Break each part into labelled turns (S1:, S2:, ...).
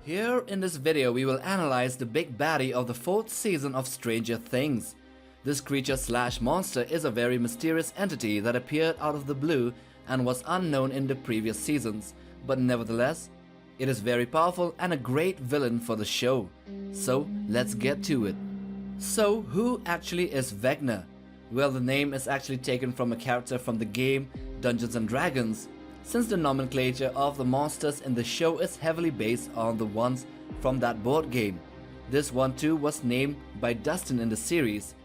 S1: Here in this video we will analyze the big baddie of the 4th season of Stranger Things. This creature slash monster is a very mysterious entity that appeared out of the blue and was unknown in the previous seasons, but nevertheless, it is very powerful and a great villain for the show. So let's get to it. So who actually is Vecna? Well, the name is actually taken from a character from the game Dungeons and Dragons, since the nomenclature of the monsters in the show is heavily based on the ones from that board game. This one too was named by Dustin in the series.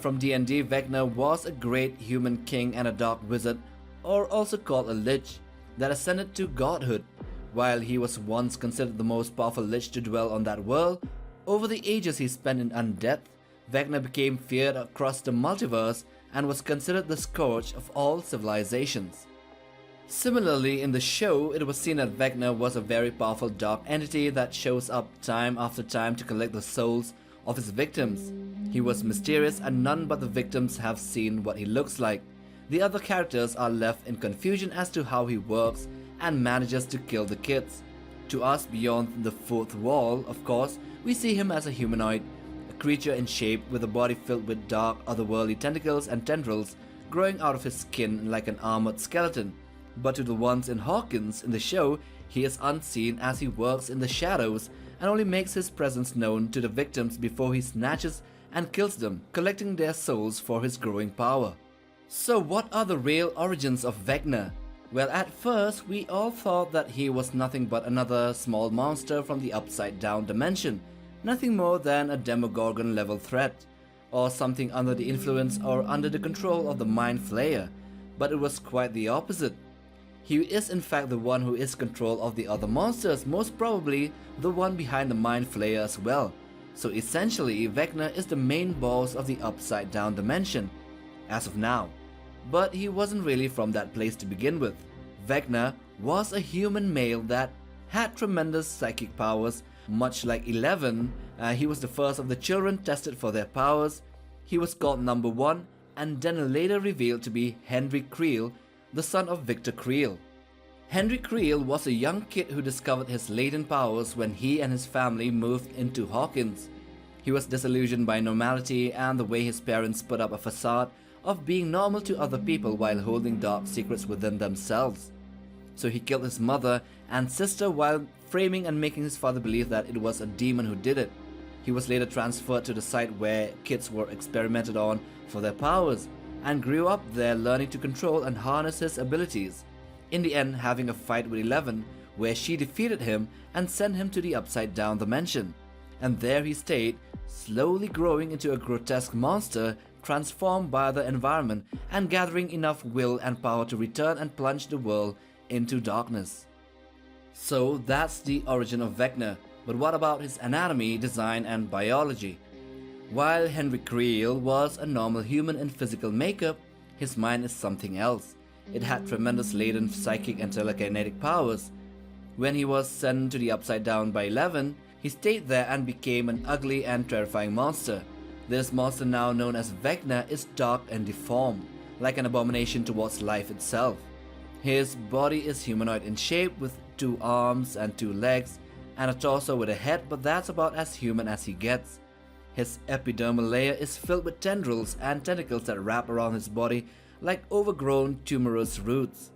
S1: From D&D, Wagner was a great human king and a dark wizard, or also called a lich, that ascended to godhood. While he was once considered the most powerful lich to dwell on that world, over the ages he spent in undeath, Wagner became feared across the multiverse and was considered the scourge of all civilizations. Similarly, in the show, it was seen that Vecna was a very powerful dark entity that shows up time after time to collect the souls of his victims. He was mysterious and none but the victims have seen what he looks like. The other characters are left in confusion as to how he works and manages to kill the kids. To us, beyond the fourth wall, of course, we see him as a humanoid, a creature in shape with a body filled with dark, otherworldly tentacles and tendrils growing out of his skin like an armoured skeleton. But to the ones in Hawkins in the show, he is unseen as he works in the shadows and only makes his presence known to the victims before he snatches and kills them, collecting their souls for his growing power. So what are the real origins of Vecna? Well, at first we all thought that he was nothing but another small monster from the upside down dimension, nothing more than a Demogorgon level threat, or something under the influence or under the control of the Mind Flayer, but it was quite the opposite. He is in fact the one who is in control of the other monsters, most probably the one behind the Mind Flayer as well. So essentially, Vecna is the main boss of the upside down dimension, as of now. But he wasn't really from that place to begin with. Vecna was a human male that had tremendous psychic powers, much like 11. He was the first of the children tested for their powers. He was called Number 1 and then later revealed to be Henry Creel, the son of Victor Creel. Henry Creel was a young kid who discovered his latent powers when he and his family moved into Hawkins. He was disillusioned by normality and the way his parents put up a facade of being normal to other people while holding dark secrets within themselves. So he killed his mother and sister while framing and making his father believe that it was a demon who did it. He was later transferred to the site where kids were experimented on for their powers, and grew up there learning to control and harness his abilities, in the end having a fight with 11 where she defeated him and sent him to the upside down dimension. And there he stayed, slowly growing into a grotesque monster transformed by the environment and gathering enough will and power to return and plunge the world into darkness. So that's the origin of Vecna, but what about his anatomy, design and biology? While Henry Creel was a normal human in physical makeup, his mind is something else. It had tremendous latent psychic and telekinetic powers. When he was sent to the upside down by 11, he stayed there and became an ugly and terrifying monster. This monster, now known as Vecna, is dark and deformed, like an abomination towards life itself. His body is humanoid in shape with 2 arms and 2 legs and a torso with a head, but that's about as human as he gets. His epidermal layer is filled with tendrils and tentacles that wrap around his body like overgrown tumorous roots.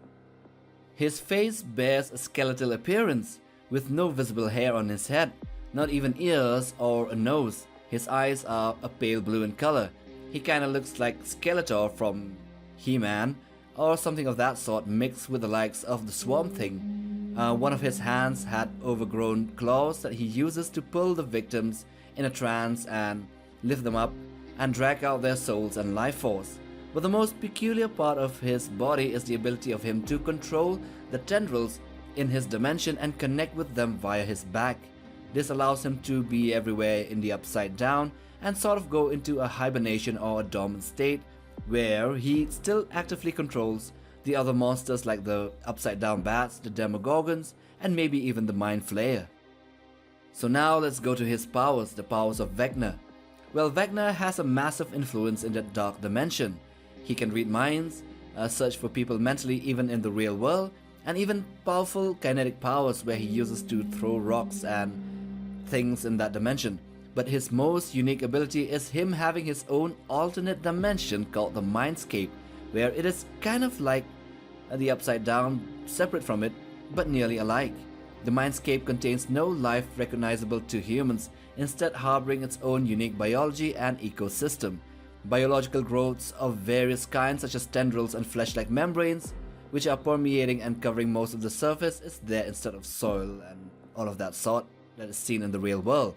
S1: His face bears a skeletal appearance, with no visible hair on his head, not even ears or a nose. His eyes are a pale blue in color. He kinda looks like Skeletor from He-Man, or something of that sort mixed with the likes of the Swamp Thing. One of his hands had overgrown claws that he uses to pull the victims in a trance and lift them up and drag out their souls and life force. But the most peculiar part of his body is the ability of him to control the tendrils in his dimension and connect with them via his back. This allows him to be everywhere in the upside down and sort of go into a hibernation or a dormant state where he still actively controls the other monsters like the upside down bats, the Demogorgons, and maybe even the Mind Flayer. So now let's go to his powers, the powers of Vecna. Well, Vecna has a massive influence in that dark dimension. He can read minds, search for people mentally even in the real world, and even powerful kinetic powers where he uses to throw rocks and things in that dimension. But his most unique ability is him having his own alternate dimension called the Mindscape, where it is kind of like the Upside Down, separate from it, but nearly alike. The Mindscape contains no life recognizable to humans, instead harboring its own unique biology and ecosystem. Biological growths of various kinds such as tendrils and flesh-like membranes, which are permeating and covering most of the surface, is there instead of soil and all of that sort that is seen in the real world.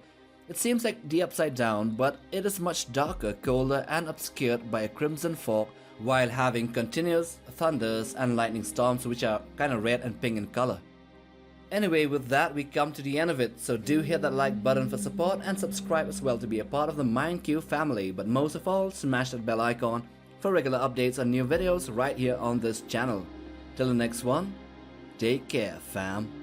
S1: It seems like the Upside Down, but it is much darker, colder, and obscured by a crimson fog, while having continuous thunders and lightning storms which are kinda red and pink in color. Anyway, with that we come to the end of it, so do hit that like button for support and subscribe as well to be a part of the MindQ family, but most of all, smash that bell icon for regular updates on new videos right here on this channel. Till the next one, take care fam.